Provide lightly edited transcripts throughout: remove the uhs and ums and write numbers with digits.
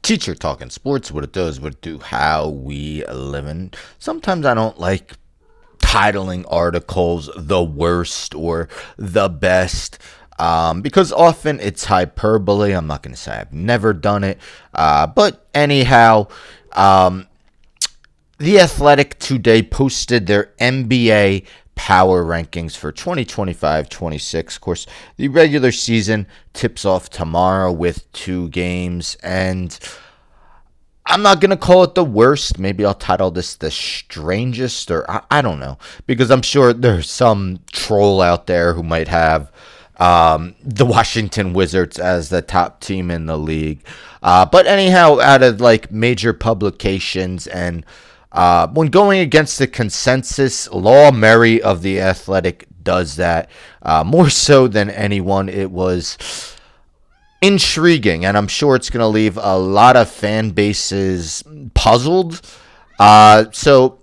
Teacher talking sports, what it does, what it do, how we live in. Sometimes I don't like titling articles the worst or the best because often it's hyperbole. I'm not going to say I've never done it. But anyhow, The Athletic today posted their NBA power rankings for 2025-26. Of course, the regular season tips off tomorrow with 2 games, and I'm not going to call it the worst. Maybe I'll title this the strangest, or I don't know, because I'm sure there's some troll out there who might have the Washington Wizards as the top team in the league. But anyhow, out of like major publications and when going against the consensus, Law Murray of The Athletic does that more so than anyone. It was intriguing, and I'm sure it's going to leave a lot of fan bases puzzled. So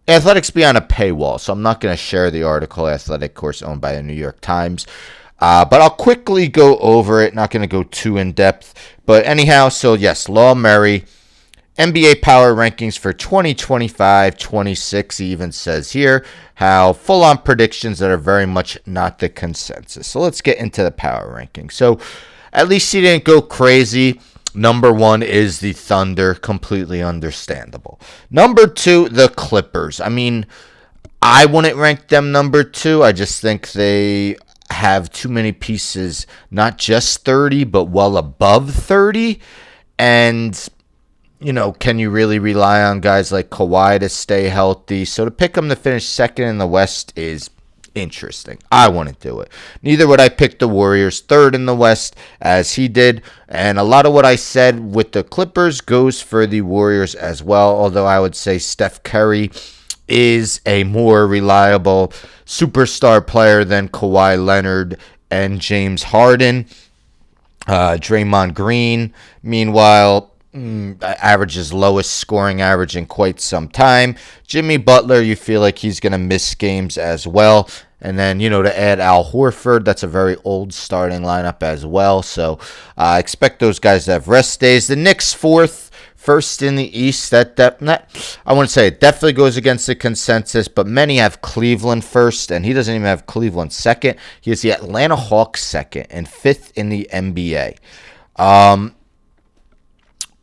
Athletics behind a paywall, so I'm not going to share the article. Athletic, of course, owned by the New York Times. But I'll quickly go over it. Not going to go too in depth. But anyhow, so yes, Law Murray, NBA Power Rankings for 2025-26. He even says here how full-on predictions that are very much not the consensus. So let's get into the Power Rankings. So at least he didn't go crazy. Number 1 is the Thunder, completely understandable. Number 2, the Clippers. I mean, I wouldn't rank them number 2. I just think they have too many pieces, not just 30, but well above 30. And can you really rely on guys like Kawhi to stay healthy? So to pick them to finish second in the West is interesting. I wouldn't do it. Neither would I pick the Warriors third in the West as he did. And a lot of what I said with the Clippers goes for the Warriors as well. Although I would say Steph Curry is a more reliable superstar player than Kawhi Leonard and James Harden. Draymond Green, meanwhile, averages lowest scoring average in quite some time. Jimmy Butler, you feel like he's going to miss games as well. And then, to add Al Horford, that's a very old starting lineup as well. So I expect those guys to have rest days. The Knicks first in the East. I wouldn't say it definitely goes against the consensus, but many have Cleveland first, and he doesn't even have Cleveland second. He has the Atlanta Hawks second and 5th in the NBA.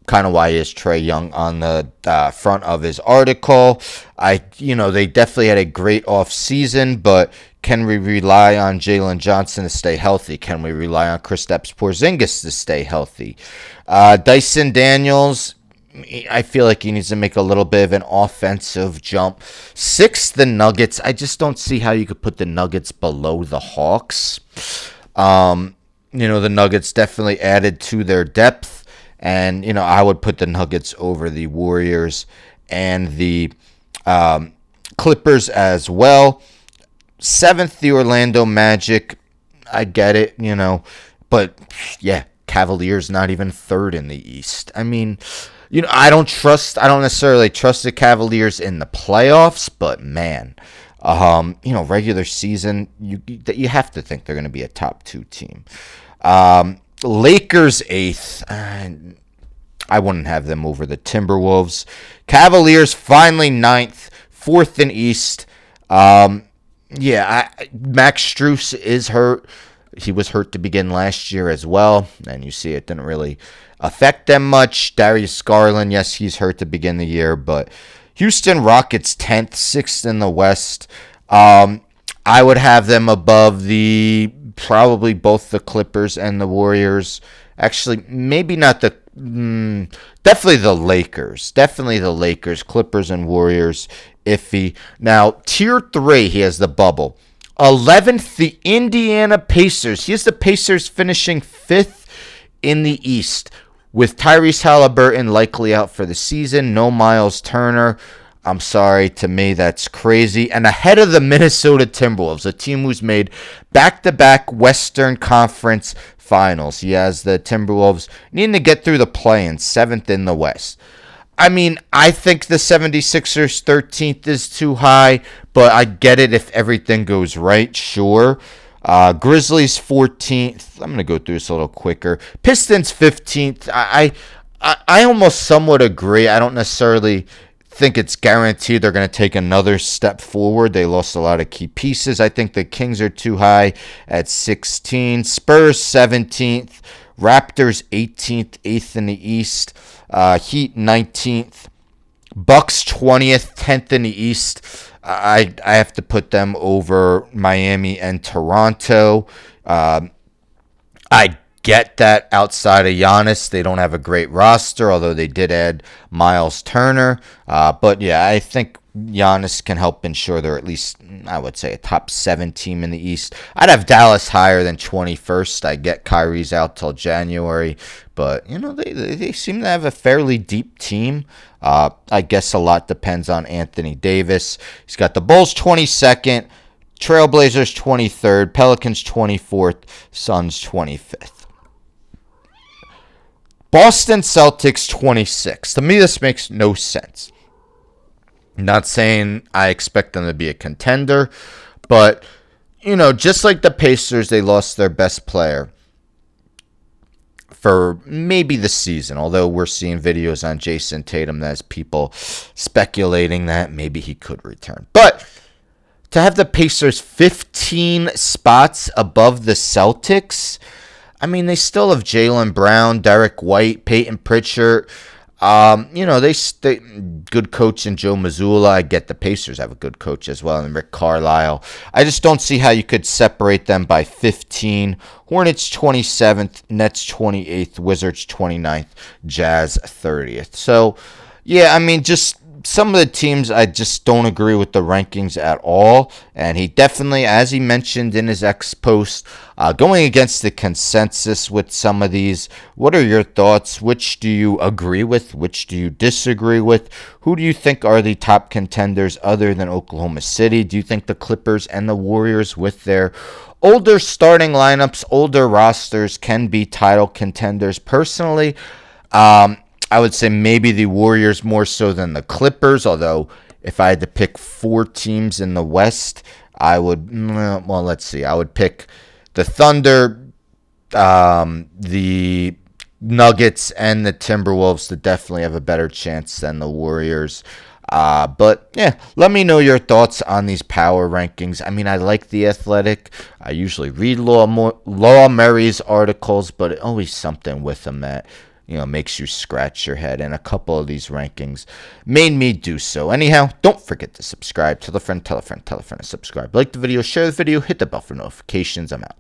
Kind of why is Trae Young on the front of his article. They definitely had a great offseason, but can we rely on Jalen Johnson to stay healthy? Can we rely on Kristaps Porzingis to stay healthy? Dyson Daniels, I feel like he needs to make a little bit of an offensive jump. 6th, the Nuggets. I just don't see how you could put the Nuggets below the Hawks. The Nuggets definitely added to their depth. And, I would put the Nuggets over the Warriors and the Clippers as well. 7th, the Orlando Magic. I get it, But, yeah, Cavaliers not even 3rd in the East. I mean, I don't necessarily trust the Cavaliers in the playoffs, but, man, regular season, you have to think they're going to be a top 2 team. Lakers 8th. I wouldn't have them over the Timberwolves. Cavaliers finally 9th, 4th in East. Max Strus is hurt. He was hurt to begin last year as well, and you see it didn't really affect them much. Darius Garland, yes, he's hurt to begin the year, but Houston Rockets 10th, 6th in the West. I would have them above probably both the Clippers and the Warriors. Actually, maybe not definitely the Lakers. Definitely the Lakers, Clippers, and Warriors, iffy. Now, tier 3, he has the bubble. 11th, the Indiana Pacers. He has the Pacers finishing 5th in the East with Tyrese Halliburton likely out for the season. No Miles Turner. I'm sorry, to me, that's crazy. And ahead of the Minnesota Timberwolves, a team who's made back-to-back Western Conference Finals. He has the Timberwolves needing to get through the play-in, 7th in the West. I mean, I think the 76ers 13th is too high, but I get it if everything goes right, sure. Grizzlies 14th. I'm going to go through this a little quicker. Pistons 15th. I almost somewhat agree. I don't necessarily think it's guaranteed they're going to take another step forward. They lost a lot of key pieces. I think the Kings are too high at 16. Spurs 17th. Raptors 18th, 8th in the East. Heat 19th. Bucks 20th, 10th in the East. I have to put them over Miami and Toronto. I get that outside of Giannis, they don't have a great roster, although they did add Miles Turner. But yeah, I think Giannis can help ensure they're at least, I would say, a top 7 team in the East. I'd have Dallas higher than 21st. I get Kyrie's out till January, but they seem to have a fairly deep team. I guess a lot depends on Anthony Davis. He's got the Bulls 22nd, Trailblazers 23rd, Pelicans 24th, Suns 25th. Boston Celtics 26th. To me, this makes no sense. Not saying I expect them to be a contender, but, just like the Pacers, they lost their best player for maybe the season, although we're seeing videos on Jason Tatum that has people speculating that maybe he could return. But to have the Pacers 15 spots above the Celtics, I mean, they still have Jaylen Brown, Derek White, Peyton Pritchard. They good coach in Joe Mazzulla. I get the Pacers have a good coach as well, and Rick Carlisle. I just don't see how you could separate them by 15. Hornets 27th, Nets 28th, Wizards 29th, Jazz 30th. So, yeah, I mean, just some of the teams I just don't agree with the rankings at all. And he definitely, as he mentioned in his X post, going against the consensus with some of these. What are your thoughts? Which do you agree with? Which do you disagree with? Who do you think are the top contenders other than Oklahoma City? Do you think the Clippers and the Warriors, with their older starting lineups, older rosters, can be title contenders? Personally, I would say maybe the Warriors more so than the Clippers, although if I had to pick 4 teams in the West, I would, let's see. I would pick the Thunder, the Nuggets, and the Timberwolves to definitely have a better chance than the Warriors. But yeah, let me know your thoughts on these power rankings. I mean, I like The Athletic. I usually read Law Murray's articles, but always something with them that makes you scratch your head, and a couple of these rankings made me do so. Anyhow, don't forget to subscribe. Tell a friend, tell a friend, tell a friend to subscribe. Like the video, share the video, hit the bell for notifications. I'm out.